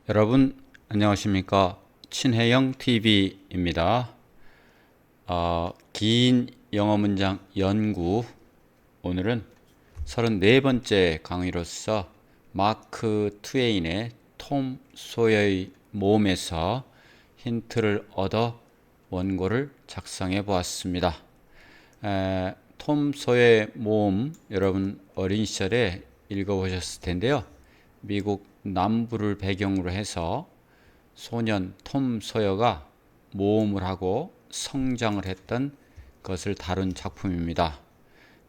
여러분 안녕하십니까? 친해영 TV입니다. 긴 영어 문장 연구, 오늘은 34번째 강의로서 마크 트웨인의 톰 소여의 모험에서 힌트를 얻어 원고를 작성해 보았습니다. 톰 소여의 모험, 여러분 어린 시절에 읽어보셨을 텐데요. 미국 남부를 배경으로 해서 소년 톰 소여가 모험을 하고 성장을 했던 것을 다룬 작품입니다.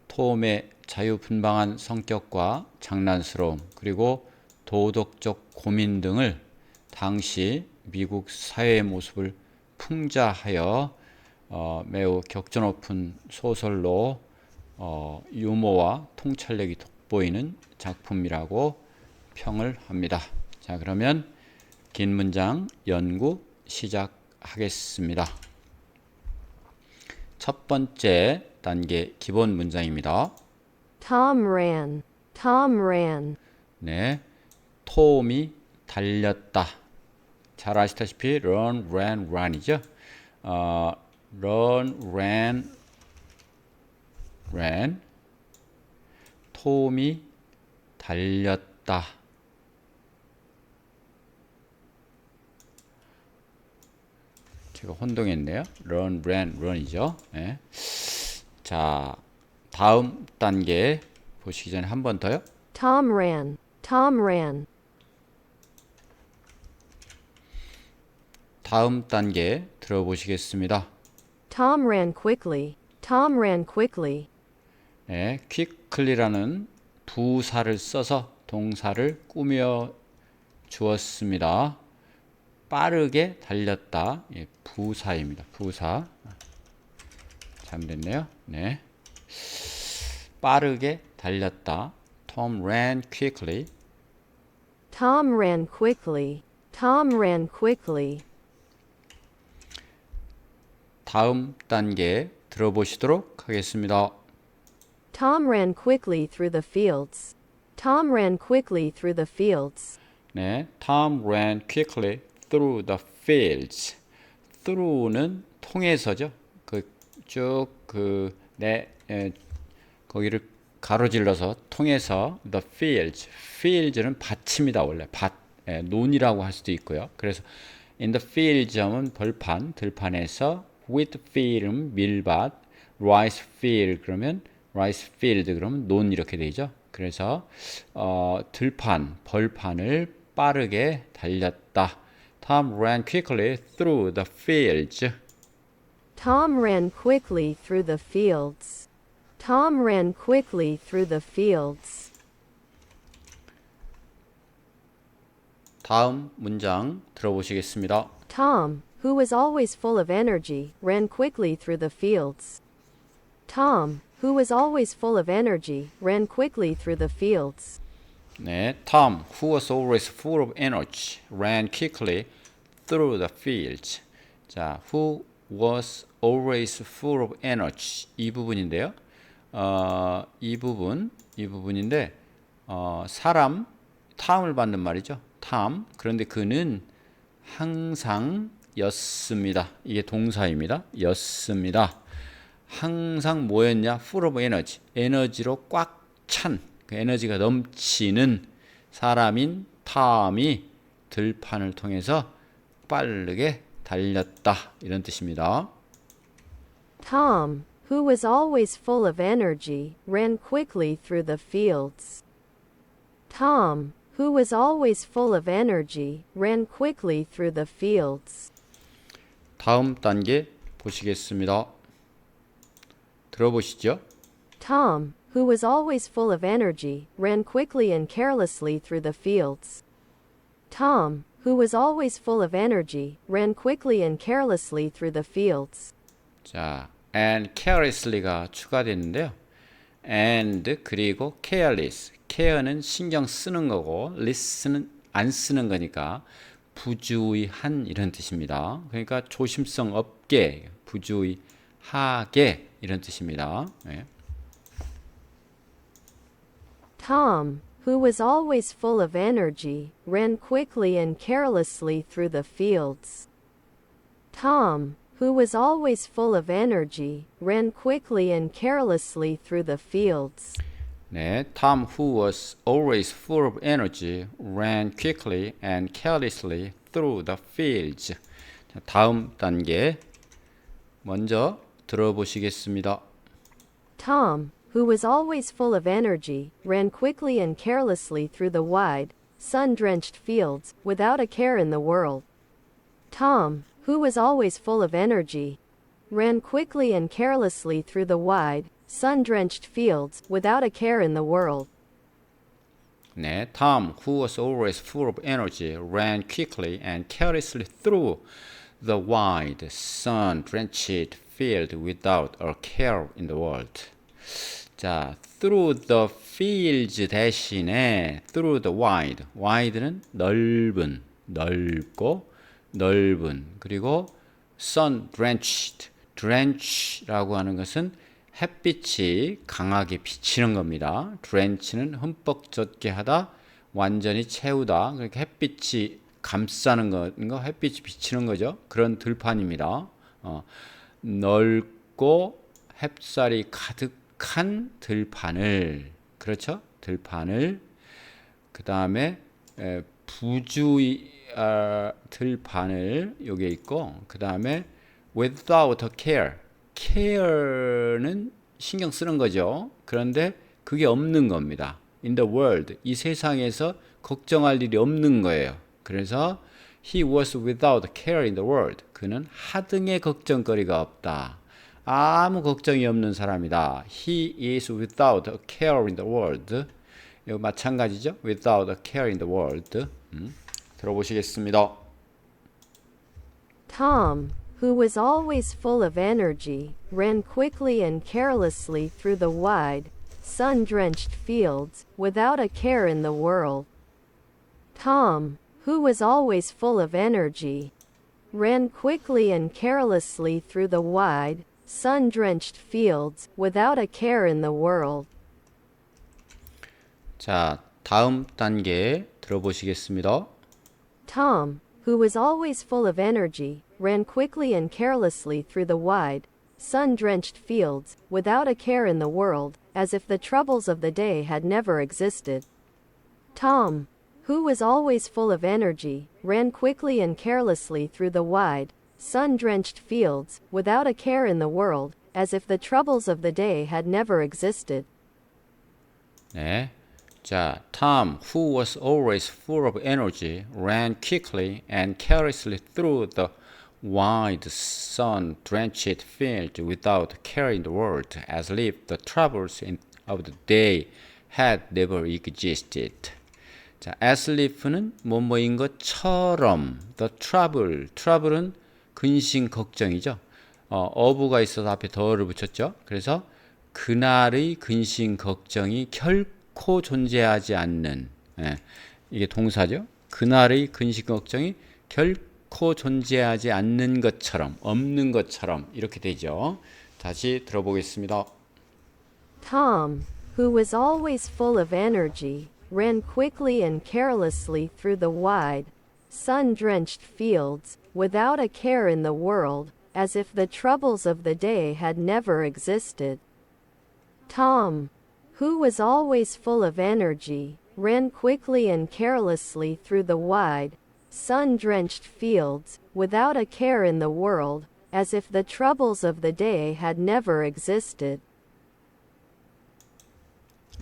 톰의 자유분방한 성격과 장난스러움, 그리고 도덕적 고민 등을 당시 미국 사회의 모습을 풍자하여 매우 격전 높은 소설로 유머와 통찰력이 돋보이는 작품이라고 평을 합니다. 자, 그러면 긴 문장 연구 시작하겠습니다. 첫 번째 단계 기본 문장입니다. Tom ran. Tom ran. 네, 톰이 달렸다. 잘 아시다시피 run, ran, run이죠. run, ran, ran. 톰이 달렸다. 제가 혼동했네요. run, ran, run이죠. 네. 자, 다음 단계 보시기 전에 한 번 더요. Tom ran. Tom ran. 다음 단계 들어보시겠습니다. Tom ran quickly. Tom ran quickly. 네, quickly라는 부사를 써서 동사를 꾸며 주었습니다. 빠르게 달렸다. 예, 부사입니다. 부사. 잘못됐네요. 네. 빠르게 달렸다. Tom ran quickly. Tom ran quickly. Tom ran quickly. 다음 단계 들어보시도록 하겠습니다. Tom ran quickly through the fields. Tom ran quickly through the fields. 네, Tom ran quickly through the fields. through는 통해서죠. 거기를 가로질러서 통해서 the fields. fields는 밭입니다. 원래 밭, 논이라고 할 수도 있고요. 그래서 in the fields 하면 벌판, 들판에서 wheat field은 밀밭, rice field 그러면 rice field 그러면 논 이렇게 되죠. 그래서 들판, 벌판을 빠르게 달렸다. Tom ran quickly through the fields. Tom ran quickly through the fields. Tom ran quickly through the fields. 다음 문장 들어보시겠습니다. Tom, who was always full of energy, ran quickly through the fields. Tom, who was always full of energy, ran quickly through the fields. 네, Tom, who was always full of energy, ran quickly through the fields. 자, who was always full of energy 이 부분인데요. 이 부분인데 사람 탐을 받는 말이죠. 탐. 그런데 그는 항상 였습니다. 이게 동사입니다. 였습니다. 항상 뭐였냐? full of energy. 에너지로 꽉 찬, 그 에너지가 넘치는 사람인 탐이 들판을 통해서 빠르게 달렸다. 이런 뜻입니다. Tom, who was always full of energy, ran quickly through the fields. Tom, who was always full of energy, ran quickly through the fields. 다음 단계 보시겠습니다. 들어보시죠. Tom, who was always full of energy, ran quickly and carelessly through the fields. Tom, who was always full of energy, ran quickly and carelessly through the fields. 자, and carelessly가 추가됐는데요. and 그리고 careless. care는 신경 쓰는 거고 less는 안 쓰는 거니까 부주의한 이런 뜻입니다. 그러니까 조심성 없게, 부주의하게 이런 뜻입니다. 네. Tom, who was always full of energy, ran quickly and carelessly through the fields. Tom, who was always full of energy, ran quickly and carelessly through the fields. 네, Tom, who was always full of energy, ran quickly and carelessly through the fields. 자, 다음 단계 먼저 들어보시겠습니다. Tom, who was always full of energy, ran quickly and carelessly through the wide, sun-drenched fields, without a care in the world. Tom, who was always full of energy, ran quickly and carelessly through the wide, sun-drenched fields, without a care in the world. 네, Tom, who was always full of energy, ran quickly and carelessly through the wide, sun-drenched field without a care in the world. 자, through the fields 대신에 through the wide, wide는 넓은, 넓고 넓은, 그리고 sun-drenched, drench라고 하는 것은 햇빛이 강하게 비치는 겁니다. drench는 흠뻑 젖게 하다, 완전히 채우다. 그러니까 햇빛이 감싸는 거, 햇빛이 비치는 거죠. 그런 들판입니다. 넓고 햇살이 가득한 들판을, 그렇죠? 들판을, 그 다음에 부주의 들판을 여기에 있고, 그 다음에 without a care, care는 신경 쓰는 거죠. 그런데 그게 없는 겁니다. in the world, 이 세상에서 걱정할 일이 없는 거예요. 그래서 he was without care in the world. 그는 하등의 걱정거리가 없다. 아무 걱정이 없는 사람이다. He is without a care in the world. 이거 마찬가지죠. without a care in the world. 들어보시겠습니다. Tom, who was always full of energy, ran quickly and carelessly through the wide, sun-drenched fields, without a care in the world. Tom, who was always full of energy, ran quickly and carelessly through the wide, sun-drenched fields, without a care in the world. 자, 다음 단계 들어보시겠습니다. Tom, who was always full of energy, ran quickly and carelessly through the wide, sun-drenched fields, without a care in the world, as if the troubles of the day had never existed. Tom, who was always full of energy, ran quickly and carelessly through the wide, sun-drenched fields, without a care in the world, as if the troubles of the day had never existed. 네. 자, Tom, who was always full of energy, ran quickly and carelessly through the wide, sun-drenched field without care in the world, as if the troubles of the day had never existed. 자, as if는 뭐뭐인 것처럼, the trouble은 근심 걱정이죠. of가 있어서 앞에 더를 붙였죠. 그래서 그날의 근심 걱정이 결코 존재하지 않는, 이게 동사죠. 그날의 근심 걱정이 결코 존재하지 않는 것처럼, 없는 것처럼 이렇게 되죠. 다시 들어보겠습니다. Tom, who was always full of energy, ran quickly and carelessly through the wide, sun-drenched fields, without a care in the world, as if the troubles of the day had never existed. Tom, who was always full of energy, ran quickly and carelessly through the wide, sun-drenched fields, without a care in the world, as if the troubles of the day had never existed.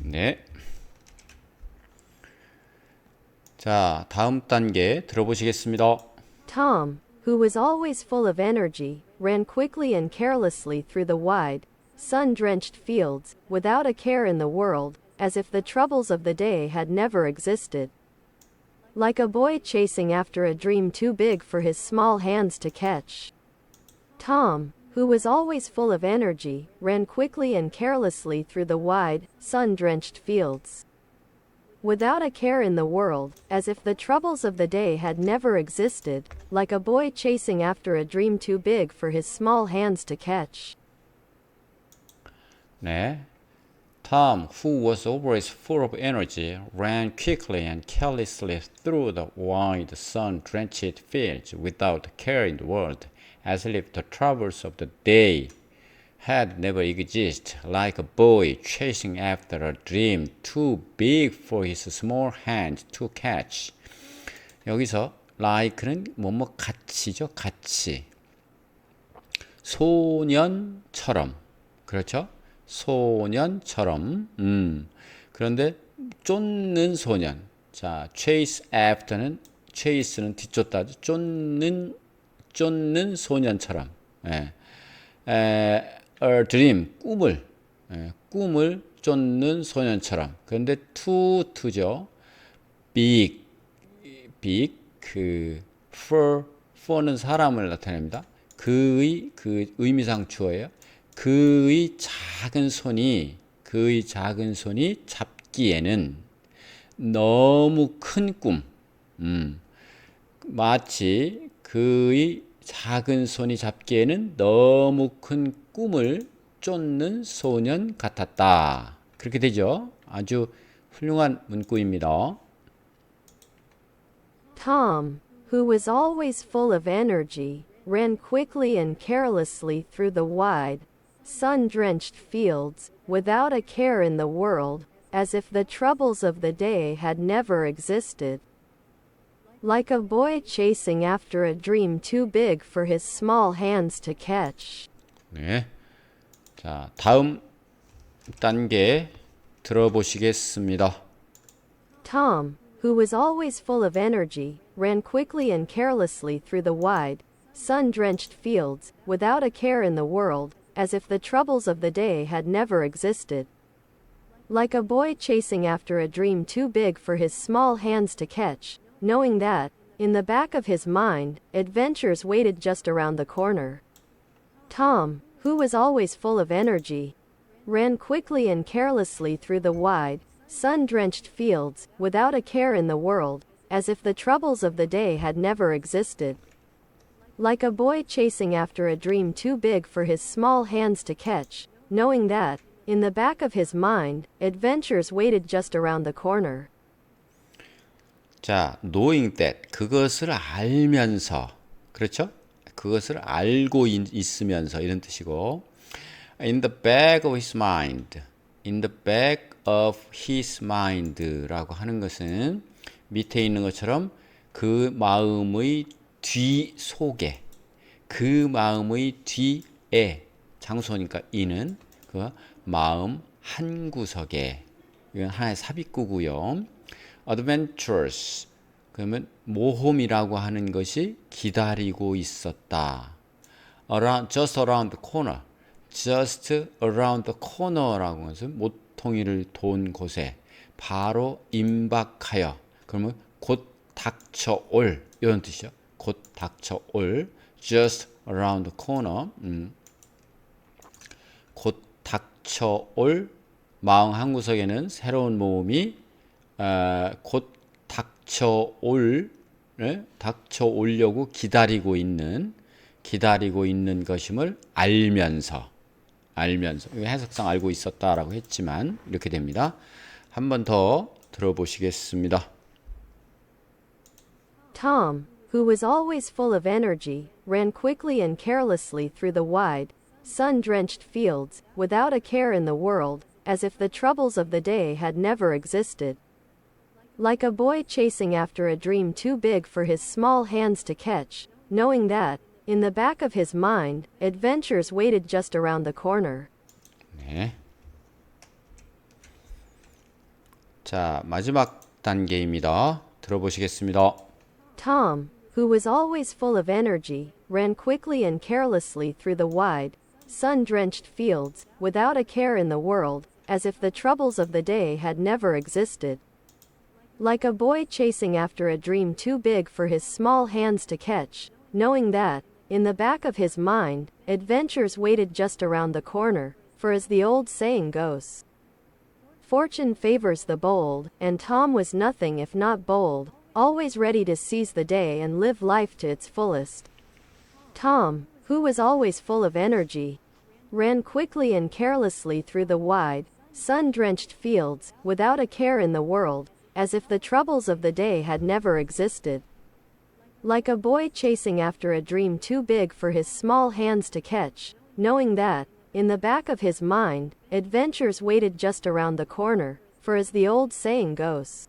네. 자, 다음 단계 들어보시겠습니다. Tom, who was always full of energy, ran quickly and carelessly through the wide, sun-drenched fields, without a care in the world, as if the troubles of the day had never existed. Like a boy chasing after a dream too big for his small hands to catch. Tom, who was always full of energy, ran quickly and carelessly through the wide, sun-drenched fields, without a care in the world, as if the troubles of the day had never existed, like a boy chasing after a dream too big for his small hands to catch. 네. Tom, who was always full of energy, ran quickly and carelessly through the wide sun-drenched fields without a care in the world, as if the troubles of the day had never existed, like a boy chasing after a dream too big for his small hand to catch. 여기서 like는 뭐뭐 같이죠, 같이. 소년처럼, 그렇죠? 소년처럼. 그런데 쫓는 소년. 자, chase after는 chase는 뒤쫓다죠. 쫓는 소년처럼. 예. A dream, 꿈을 쫓는 소년처럼. 그런데 to죠. big, for는 사람을 나타냅니다. 그 의미상 주어예요. 그의 작은 손이 잡기에는 너무 큰 꿈, 마치 그의 작은 손이 잡기에는 너무 큰 꿈을 쫓는 소년 같았다. 그렇게 되죠. 아주 훌륭한 문구입니다. Tom, who was always full of energy, ran quickly and carelessly through the wide, sun-drenched fields, without a care in the world, as if the troubles of the day had never existed. Like a boy chasing after a dream too big for his small hands to catch. 네. 자, 다음 단계 들어보시겠습니다. Tom, who was always full of energy, ran quickly and carelessly through the wide, sun-drenched fields, without a care in the world, as if the troubles of the day had never existed. Like a boy chasing after a dream too big for his small hands to catch, knowing that, in the back of his mind, adventures waited just around the corner. Tom, who was always full of energy, ran quickly and carelessly through the wide, sun-drenched fields, without a care in the world, as if the troubles of the day had never existed. Like a boy chasing after a dream too big for his small hands to catch, knowing that, in the back of his mind, adventures waited just around the corner. 자, knowing that, 그것을 알면서, 그렇죠? 그것을 알고 있으면서 이런 뜻이고, in the back of his mind, in the back of his mind라고 하는 것은 밑에 있는 것처럼 그 마음의 뒤 속에, 그 마음의 뒤에, 장소니까 이는 그 마음 한 구석에, 이건 하나의 삽입구고요. adventures, 그러면 모험이라고 하는 것이 기다리고 있었다. just around the corner, just around the corner라고 하는 것은 모퉁이를 돈 곳에 바로 임박하여, 그러면 곧 닥쳐올 이런 뜻이죠. 곧 닥쳐올, just around the corner, 곧 닥쳐올 마음 한구석에는 새로운 모험이 곧 닥쳐오려고 기다리고 있는 것임을 알면서 해석상 알고 있었다라고 했지만 이렇게 됩니다. 한 번 더 들어보시겠습니다. Tom, who was always full of energy, ran quickly and carelessly through the wide, sun-drenched fields, without a care in the world, as if the troubles of the day had never existed. Like a boy chasing after a dream too big for his small hands to catch, knowing that, in the back of his mind, adventures waited just around the corner. 네. 자, 마지막 단계입니다. 들어보시겠습니다. Tom, who was always full of energy, ran quickly and carelessly through the wide, sun-drenched fields, without a care in the world, as if the troubles of the day had never existed. Like a boy chasing after a dream too big for his small hands to catch, knowing that, in the back of his mind, adventures waited just around the corner, for as the old saying goes, fortune favors the bold, and Tom was nothing if not bold, always ready to seize the day and live life to its fullest. Tom, who was always full of energy, ran quickly and carelessly through the wide, sun-drenched fields, without a care in the world, as if the troubles of the day had never existed. Like a boy chasing after a dream too big for his small hands to catch, knowing that, in the back of his mind, adventures waited just around the corner, for as the old saying goes,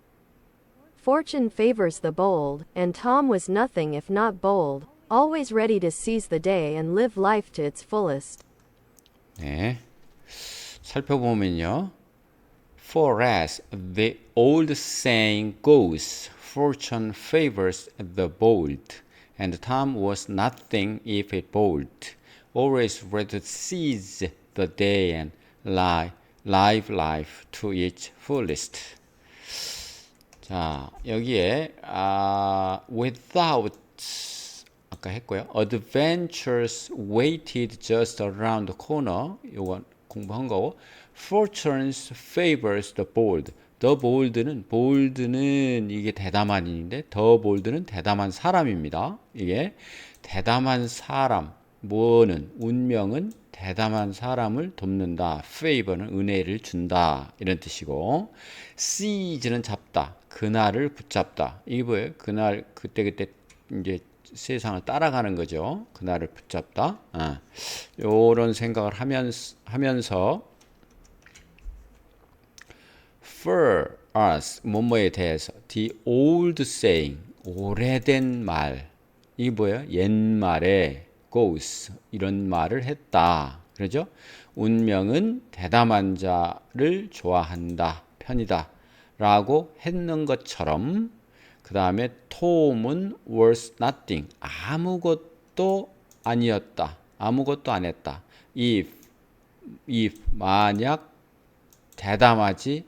fortune favors the bold, and Tom was nothing if not bold, always ready to seize the day and live life to its fullest. 네, 살펴보면요. For as the old saying goes, fortune favors the bold, and Tom was nothing if it bold, always ready to seize the day and live life to its fullest. 자, 여기에 without 아까 했고요. Adventures waited just around the corner. 이건 공부한 거고. Fortunes favors the bold. The bold는 이게 대담한인데 the bold는 대담한 사람입니다. 이게 대담한 사람, 뭐는 운명은 대담한 사람을 돕는다. favor는 은혜를 준다. 이런 뜻이고 seize는 잡다. 그날을 붙잡다. 이게 뭐예요? 그날 그때 이제 세상을 따라가는 거죠. 그날을 붙잡다. 요런 생각을 하면서 for us 뭐뭐에 대해서 the old saying 오래된 말 이게 뭐예요? 옛말에 goes 이런 말을 했다. 그러죠? 운명은 대담한 자를 좋아한다. 편이다. 라고 했는 것처럼 그 다음에 톰은 was nothing 아무것도 아니었다. 아무것도 안 했다. if 만약 대담하지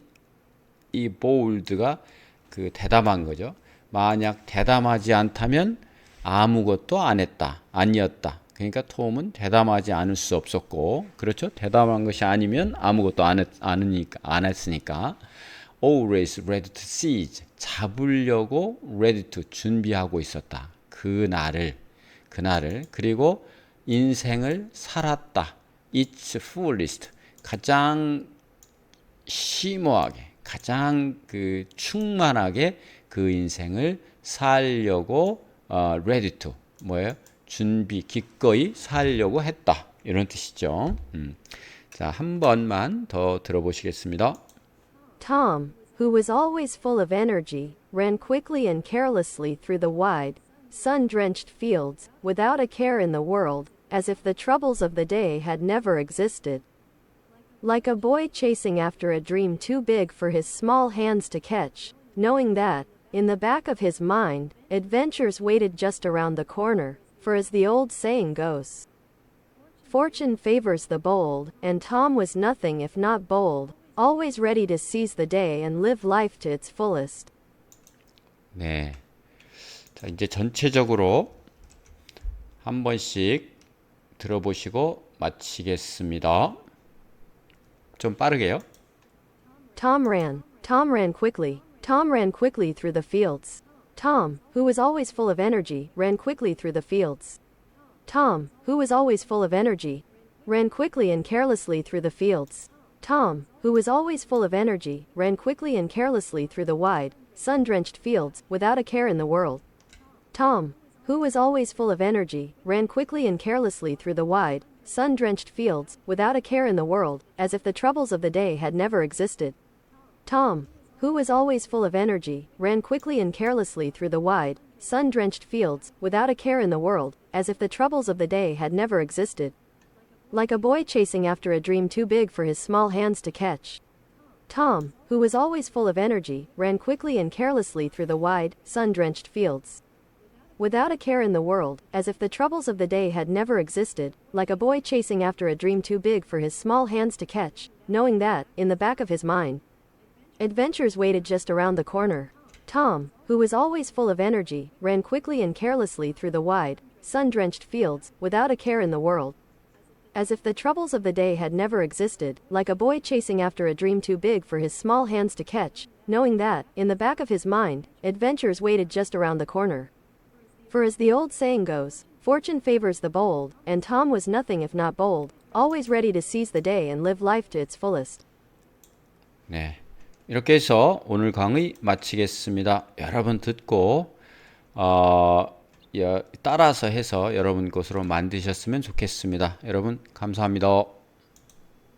이 bold가 그 대담한 거죠. 만약 대담하지 않다면 아무것도 안 했다. 아니었다. 그러니까 톰은 대담하지 않을 수 없었고 그렇죠? 대담한 것이 아니면 아무것도 안 했으니까 always ready to seize 잡으려고 ready to 준비하고 있었다. 그날을 그리고 인생을 살았다. It's fullest 가장 심오하게 가장 그 충만하게 그 인생을 살려고 ready to 뭐예요? 준비 기꺼이 살려고 했다. 이런 뜻이죠. 자, 한 번만 더 들어보시겠습니다. Tom, who was always full of energy, ran quickly and carelessly through the wide, sun-drenched fields, without a care in the world, as if the troubles of the day had never existed. Like a boy chasing after a dream too big for his small hands to catch, knowing that, in the back of his mind, adventures waited just around the corner, for as the old saying goes, fortune favors the bold, and Tom was nothing if not bold, always ready to seize the day and live life to its fullest. 네. 자, 이제 전체적으로 한 번씩 들어보시고 마치겠습니다. 좀 빠르게요. Tom ran quickly. Tom ran quickly through the fields. Tom, who was always full of energy, ran quickly through the fields. Tom, who was always full of energy, ran quickly and carelessly through the fields. Tom, who was always full of energy, ran quickly and carelessly through the wide, sun-drenched fields, without a care in the world. Tom, who was always full of energy, ran quickly and carelessly through the wide, sun-drenched fields, without a care in the world, as if the troubles of the day had never existed. Tom, who was always full of energy, ran quickly and carelessly through the wide, sun-drenched fields, without a care in the world, as if the troubles of the day had never existed. Like a boy chasing after a dream too big for his small hands to catch. Tom, who was always full of energy, ran quickly and carelessly through the wide, sun-drenched fields, without a care in the world, as if the troubles of the day had never existed, like a boy chasing after a dream too big for his small hands to catch, knowing that, in the back of his mind, adventures waited just around the corner. Tom, who was always full of energy, ran quickly and carelessly through the wide, sun-drenched fields, without a care in the world, as if the troubles of the day had never existed, like a boy chasing after a dream too big for his small hands to catch, knowing that, in the back of his mind, adventures waited just around the corner. For as the old saying goes, fortune favors the bold, and Tom was nothing if not bold, always ready to seize the day and live life to its fullest. 네. 이렇게 해서 오늘 강의 마치겠습니다. 여러분 듣고 따라서 해서 여러분 것으로 만드셨으면 좋겠습니다. 여러분 감사합니다.